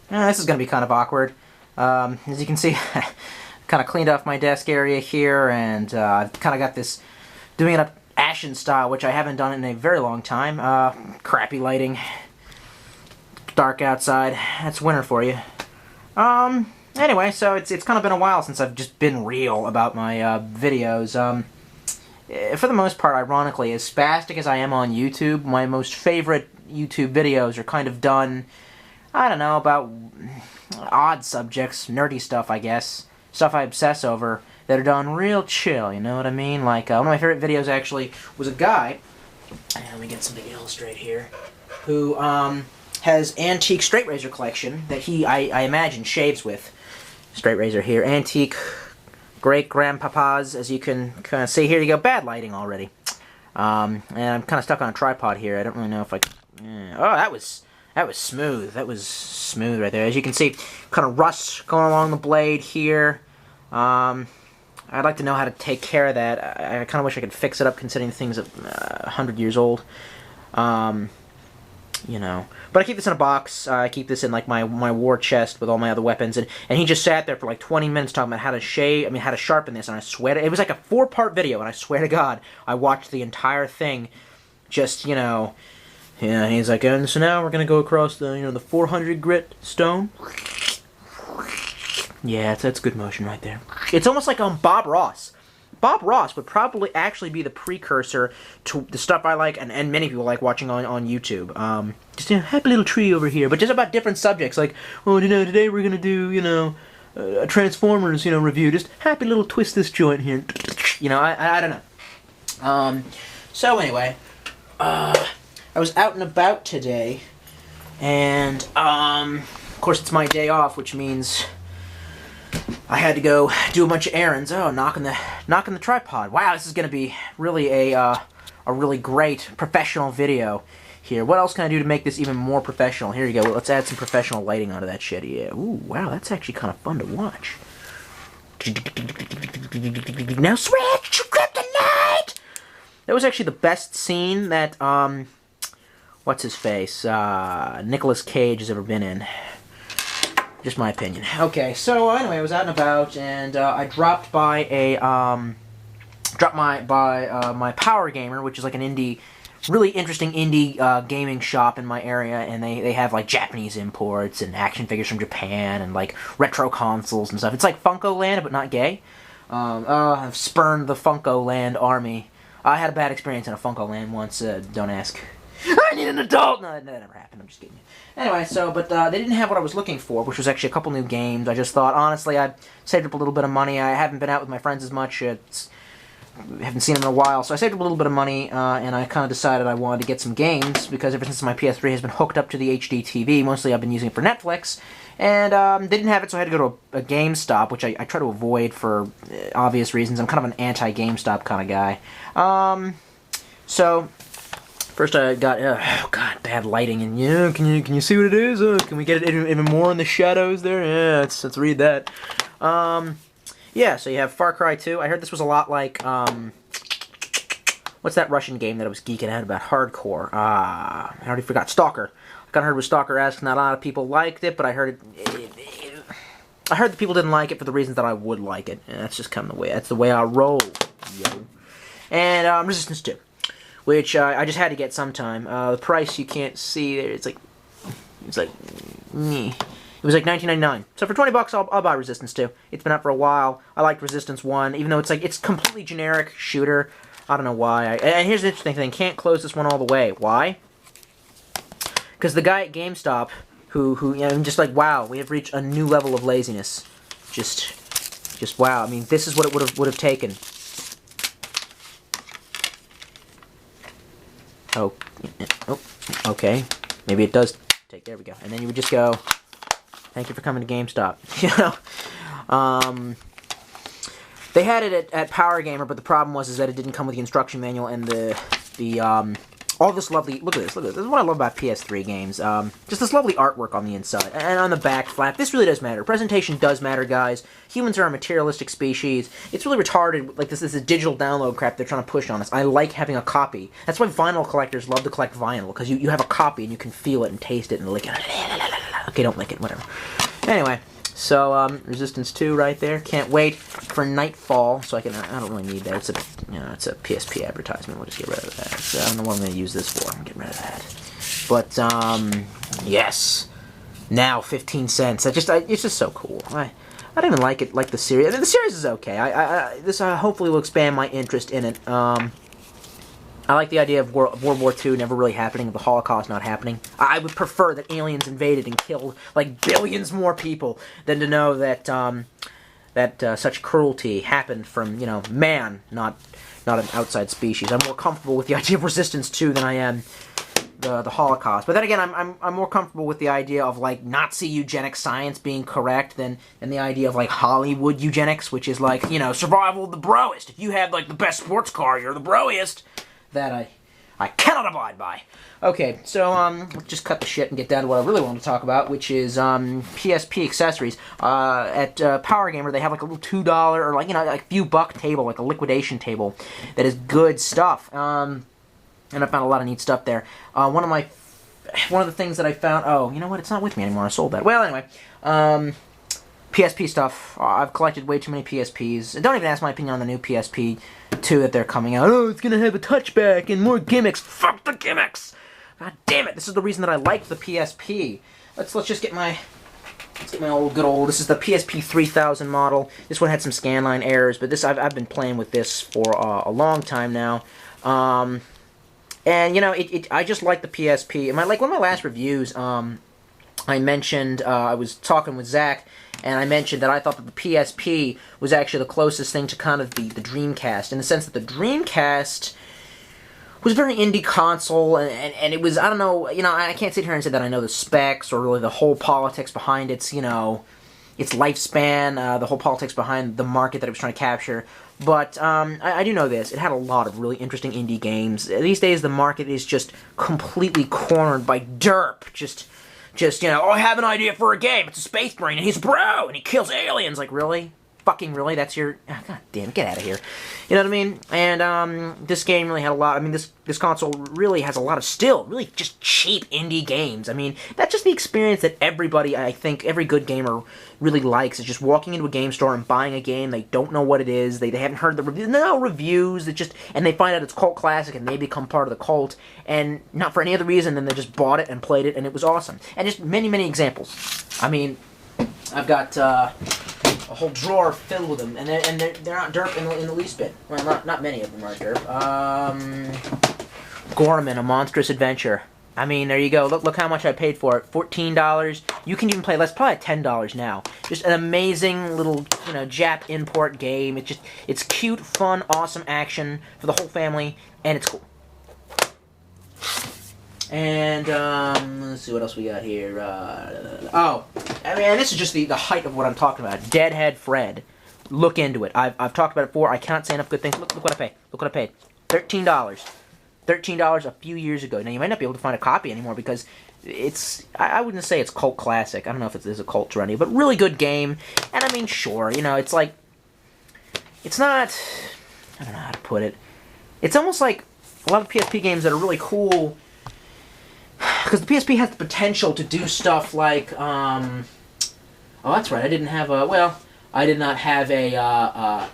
This is going to be kind of awkward. As you can see, kind of cleaned off my desk area here, and I've kind of got this, doing it up Ashen style, which I haven't done in a very long time. Crappy lighting. Dark outside. That's winter for you. Anyway, so it's kind of been a while since I've just been real about my videos. For the most part, ironically, as spastic as I am on YouTube, my most favorite YouTube videos are kind of done, I don't know, about odd subjects, nerdy stuff, I guess. Stuff I obsess over that are done real chill, you know what I mean? Like, one of my favorite videos actually was a guy, let me get something to illustrate here, who has antique straight razor collection that he, I imagine, shaves with. Straight razor here, antique great-grandpapas, as you can kind of see. Here you go, bad lighting already. And I'm kind of stuck on a tripod here. I don't really know if I can... Oh, that was smooth. That was smooth right there. As you can see, kind of rust going along the blade here. I'd like to know how to take care of that. I kind of wish I could fix it up, considering the thing's 100 years old. You know. But I keep this in a box. I keep this in like my war chest with all my other weapons. And he just sat there for like 20 minutes talking about how to how to sharpen this. And I swear it was like a 4-part video. And I swear to God, I watched the entire thing. Just, you know. Yeah, he's like, and so now we're gonna go across the, the 400 grit stone. Yeah, that's good motion right there. It's almost like Bob Ross. Bob Ross would probably actually be the precursor to the stuff I like, and many people like watching on YouTube. Just a happy little tree over here, but just about different subjects. Like, oh, today we're gonna do, a Transformers, review. Just happy little twist this joint here. I don't know. So anyway, I was out and about today, and of course it's my day off, which means I had to go do a bunch of errands. Oh, knocking the tripod. Wow, this is going to be really a really great professional video here. What else can I do to make this even more professional? Here you go. Let's add some professional lighting onto that shit. Yeah. Ooh, wow, that's actually kind of fun to watch. Now switch to kryptonite! That was actually the best scene that, what's his face? Nicolas Cage has ever been in. Just my opinion. Okay, so anyway, I was out and about, and I dropped by my Power Gamer, which is like an really interesting indie gaming shop in my area, and they have like Japanese imports and action figures from Japan and like retro consoles and stuff. It's like Funko Land, but not gay. I've spurned the Funko Land army. I had a bad experience in a Funko Land once. Don't ask. I need an adult! No, that never happened. I'm just kidding. Anyway, but they didn't have what I was looking for, which was actually a couple new games. I just thought, honestly, I saved up a little bit of money. I haven't been out with my friends as much. Haven't seen them in a while, so I saved up a little bit of money, and I kind of decided I wanted to get some games, because ever since my PS3 has been hooked up to the HD TV, mostly I've been using it for Netflix, and they didn't have it, so I had to go to a GameStop, which I try to avoid for obvious reasons. I'm kind of an anti-GameStop kind of guy. So first I got, oh god, bad lighting, and yeah, can you see what it is? Can we get it even more in the shadows there? Yeah, let's read that. Yeah, so you have Far Cry 2. I heard this was a lot like, what's that Russian game that I was geeking out about? Hardcore. I already forgot. Stalker. I kind of heard it was Stalker-esque. Not a lot of people liked it, but I heard I heard that people didn't like it for the reasons that I would like it. And that's just kind of that's the way I roll, yo. And Resistance 2. Which I just had to get sometime. The price you can't see there. It's like meh. It was like $19.99. So for $20, I'll buy Resistance 2. It's been out for a while. I liked Resistance 1, even though it's completely generic shooter. I don't know why. And here's the interesting thing: can't close this one all the way. Why? Because the guy at GameStop, who just like, wow, we have reached a new level of laziness. Just wow. I mean, this is what it would have taken. Oh, okay. Maybe it does take. There we go. And then you would just go, thank you for coming to GameStop. They had it at Power Gamer, but the problem was that it didn't come with the instruction manual and the all this lovely. Look at this. This is what I love about PS3 games. Just this lovely artwork on the inside and on the back flap. This really does matter. Presentation does matter, guys. Humans are a materialistic species. It's really retarded. Like this is a digital download crap they're trying to push on us. I like having a copy. That's why vinyl collectors love to collect vinyl, because you have a copy and you can feel it and taste it and lick it. Okay, don't lick it, whatever. Anyway, so, Resistance 2 right there. Can't wait for Nightfall, so I don't really need that. It's a PSP advertisement. We'll just get rid of that. So I don't know what I'm going to use this for. I'm going to get rid of that. But, yes. Now, 15 cents. It's just so cool. I don't even like it, like the series. I mean, the series is okay. This hopefully will expand my interest in it. I like the idea of World War II never really happening, the Holocaust not happening. I would prefer that aliens invaded and killed, like, billions more people than to know that, such cruelty happened from, man, not an outside species. I'm more comfortable with the idea of Resistance 2 than I am the Holocaust. But then again, I'm more comfortable with the idea of, like, Nazi eugenic science being correct than the idea of, like, Hollywood eugenics, which is, like, survival of the broest. If you have, like, the best sports car, you're the broest. That I cannot abide by. Okay, so, let's just cut the shit and get down to what I really want to talk about, which is, PSP accessories. At Power Gamer, they have, like, a little $2 or, like, like, few buck table, like a liquidation table that is good stuff. And I found a lot of neat stuff there. One of the things that I found, oh, you know what, it's not with me anymore, I sold that. Well, anyway, PSP stuff. I've collected way too many PSPs. Don't even ask my opinion on the new PSP 2 that they're coming out. Oh, it's gonna have a touchback and more gimmicks. Fuck the gimmicks! God damn it! This is the reason that I like the PSP. Let's just get my good old. This is the PSP 3000 model. This one had some scanline errors, but I've been playing with this for a long time now. And I just like the PSP. One of my last reviews, I mentioned, I was talking with Zach, and I mentioned that I thought that the PSP was actually the closest thing to kind of the Dreamcast, in the sense that the Dreamcast was a very indie console, and it was, I don't know, I can't sit here and say that I know the specs, or really the whole politics behind its lifespan, the whole politics behind the market that it was trying to capture. But I do know this. It had a lot of really interesting indie games. These days, the market is just completely cornered by derp. Just oh, I have an idea for a game. It's a Space Marine, and he's a bro, and he kills aliens. Like, really? Fucking really? That's your... Oh, God damn, get out of here. You know what I mean? And this game really had a lot... I mean, this console really has a lot of really just cheap indie games. I mean, that's just the experience that everybody, I think, every good gamer really likes, is just walking into a game store and buying a game. They don't know what it is. They haven't heard the reviews. No reviews. And they find out it's cult classic, and they become part of the cult. And not for any other reason than they just bought it and played it, and it was awesome. And just many, many examples. I mean, I've got... a whole drawer filled with them, and they're not derp in the least bit. Well, not many of them are derp. Gorman, A Monstrous Adventure. I mean, there you go. Look how much I paid for it. $14. You can even play less, probably at $10 now. Just an amazing little, Jap import game. It's cute, fun, awesome action for the whole family, and it's cool. And, let's see what else we got here. I mean, this is just the height of what I'm talking about. Deadhead Fred. Look into it. I've talked about it before. I cannot say enough good things. Look what I paid. Look what I paid. $13. $13 a few years ago. Now, you might not be able to find a copy anymore because I wouldn't say it's cult classic. I don't know if there's a cult to any, but really good game. And, I mean, sure, it's like... It's not... I don't know how to put it. It's almost like a lot of PSP games that are really cool... Because the PSP has the potential to do stuff like, oh, that's right, I did not have a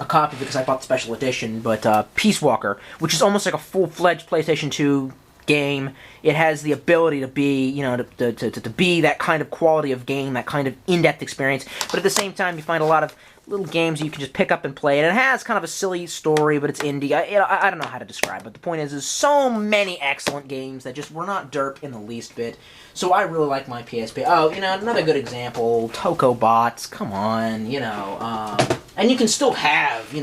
copy because I bought the special edition, but Peace Walker, which is almost like a full-fledged PlayStation 2 game. It has the ability to be, to be that kind of quality of game, that kind of in-depth experience, but at the same time, you find a lot of little games you can just pick up and play, and it has kind of a silly story, but it's indie. I don't know how to describe it, but the point is so many excellent games that just were not derp in the least bit, so I really like my PSP. Oh, another good example, Toko Bots, come on, and you can still have,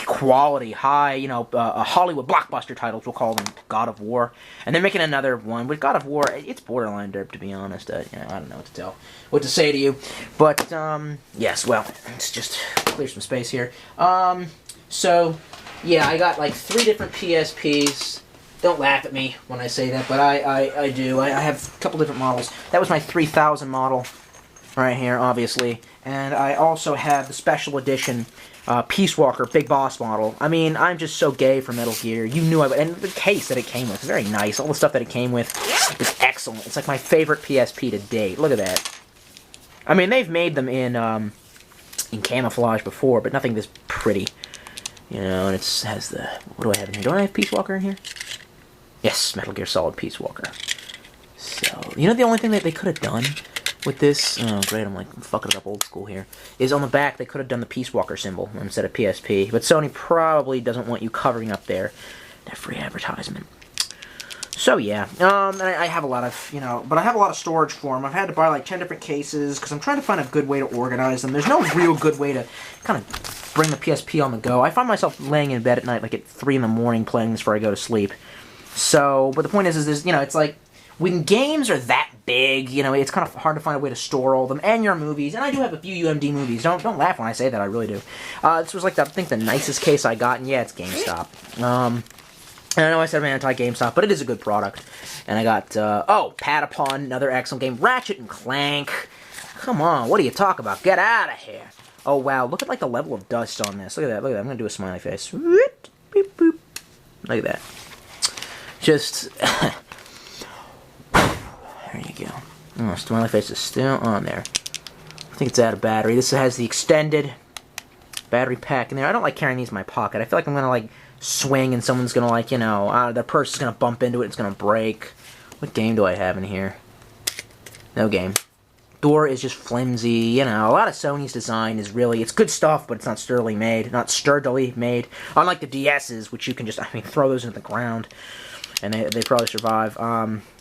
quality, high, Hollywood blockbuster titles, we'll call them God of War, and they're making another one. With God of War, it's borderline derp, to be honest. I don't know what to say to you, but, yes, well, let's just clear some space here. So, yeah, I got, like, 3 different PSPs. Don't laugh at me when I say that, but I do. I have a couple different models. That was my 3000 model right here, obviously, and I also have the special edition Peace Walker, Big Boss model. I mean, I'm just so gay for Metal Gear. You knew I would. And the case that it came with is very nice. All the stuff that it came with is excellent. It's like my favorite PSP to date. Look at that. I mean, they've made them in camouflage before, but nothing this pretty. You know, and it has the... What do I have in here? Don't I have Peace Walker in here? Yes, Metal Gear Solid Peace Walker. So, you know the only thing that they could have done with this, oh great, I'm like fucking it up old school here, is on the back they could have done the Peace Walker symbol instead of PSP, but Sony probably doesn't want you covering up that free advertisement. So yeah, and I have a lot of, you know, but I have a lot of storage for them. I've had to buy like 10 different cases, because I'm trying to find a good way to organize them. There's no real good way to kind of bring the PSP on the go. I find myself laying in bed at night like at 3 in the morning playing this before I go to sleep. So, but the point is there's, you know, it's like, when games are that big, you know, it's kind of hard to find a way to store all of them, and your movies, and I do have a few UMD movies. Don't laugh when I say that, I really do. This was like, I think, the nicest case I got, and yeah, it's GameStop. And I know I said I'm anti-GameStop, but it is a good product. And I got, oh, Patapon, another excellent game. Ratchet and Clank. Come on, what do you talk about? Get out of here. Oh, wow, look at, like, the level of dust on this. Look at that, look at that. I'm going to do a smiley face. Boop, boop. Look at that. Just... There you go. Oh, smiley face is still on there. I think it's out of battery. This has the extended battery pack in there. I don't like carrying these in my pocket. I feel like I'm going to, like, swing and someone's going to, like, you know, their purse is going to bump into it. It's going to break. What game do I have in here? No game. Door is just flimsy. You know, a lot of Sony's design is really, it's good stuff, but it's not sturdily made. Not sturdily made. Unlike the DS's, which you can just, I mean, throw those into the ground. And they probably survive.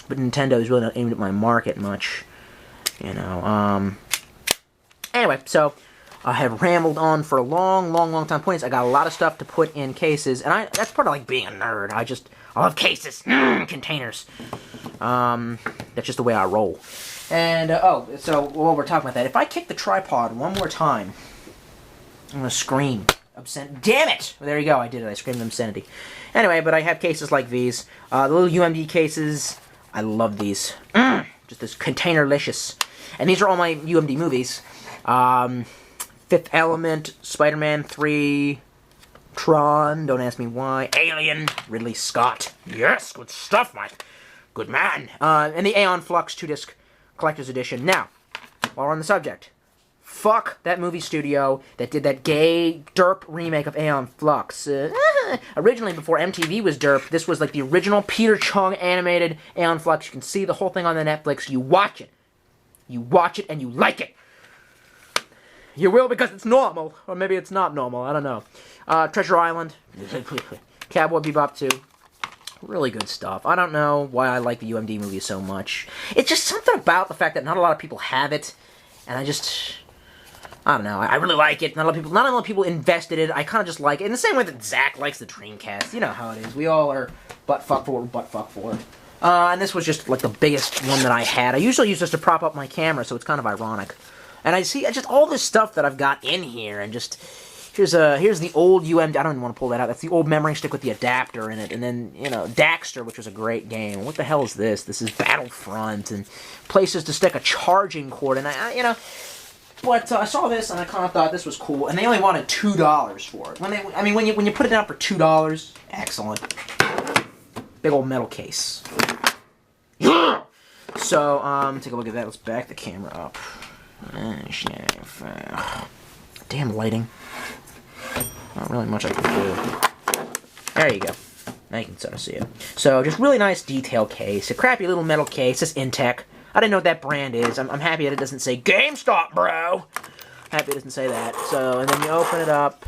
But Nintendo's really not aimed at my market much, you know. Anyway, so I have rambled on for a long time. Point is, I got a lot of stuff to put in cases, and that's part of like being a nerd. I love cases, containers. That's just the way I roll. And oh, so while we're talking about that, if I kick the tripod one more time, I'm gonna scream. Damn it! Well, there you go. I did it. I screamed obscenity. Anyway, but I have cases like these, the little UMD cases. I love these. Just this containerlicious. And these are all my UMD movies. Fifth Element, Spider-Man 3, Tron, don't ask me why, Alien, Ridley Scott. Yes, good stuff, Mike. Good man. And the Aeon Flux 2-disc collector's edition. Now, while we're on the subject, fuck that movie studio that did that gay derp remake of Aeon Flux. Originally, before MTV was derp, this was like the original Peter Chung animated Aeon Flux. You can see the whole thing on the Netflix. You watch it. You watch it and you like it. You will because it's normal. Or maybe it's not normal. I don't know. Treasure Island. Cowboy Bebop 2. Really good stuff. I don't know why I like the UMD movies so much. It's just something about the fact that not a lot of people have it. And I don't know. I really like it. Not a lot of people invested in it. I kind of just like it. In the same way that Zach likes the Dreamcast. You know how it is. We all are butt-fuck for what we're butt-fuck for. And this was just like the biggest one that I had. I usually use this to prop up my camera, so it's kind of ironic. And I see just all this stuff that I've got in here, and just here's the old UMD. I don't even want to pull that out. That's the old memory stick with the adapter in it. And then, you know, Daxter, which was a great game. What the hell is this? This is Battlefront, and places to stick a charging cord. And you know. But I saw this and I kind of thought this was cool, and they only wanted $2 for it. When you put it down for $2, excellent. Big old metal case. So take a look at that. Let's back the camera up. Damn lighting. Not really much I can do. There you go. Now you can sort of see it. So just really nice detail case. A crappy little metal case. It's Intec. I didn't know what that brand is. I'm happy that it doesn't say GameStop, bro. Happy it doesn't say that. So, and then you open it up,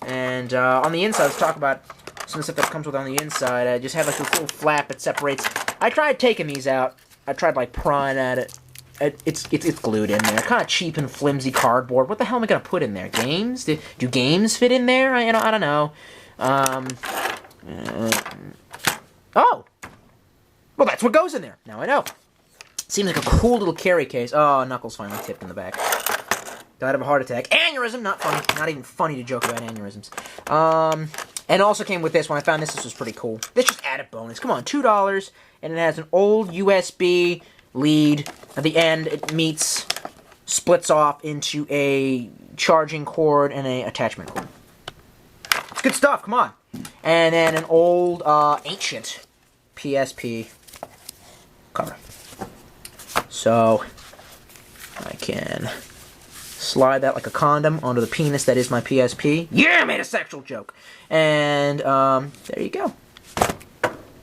and on the inside, let's talk about some stuff that comes with on the inside. I just have like this little flap that separates. I tried taking these out. I tried like prying at it. It's glued in there. Kind of cheap and flimsy cardboard. What the hell am I gonna put in there? Games? Do games fit in there? I don't know. Oh, well, that's what goes in there. Now I know. Seems like a cool little carry case. Oh, Knuckles finally tipped in the back. Died of a heart attack. Aneurysm! Not funny. Not even funny to joke about aneurysms. And also came with this. When I found this was pretty cool. This just added bonus. Come on, $2. And it has an old USB lead. At the end, it splits off into a charging cord and a attachment cord. It's good stuff, come on. And then an old, ancient PSP cover. So, I can slide that like a condom onto the penis that is my PSP. Yeah, I made a sexual joke. And, there you go.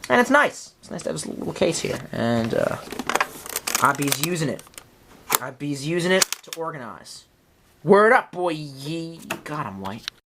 And it's nice. It's nice to have this little case here. And, Abby's using it. Abby's using it to organize. Word up, boy. God, I'm white.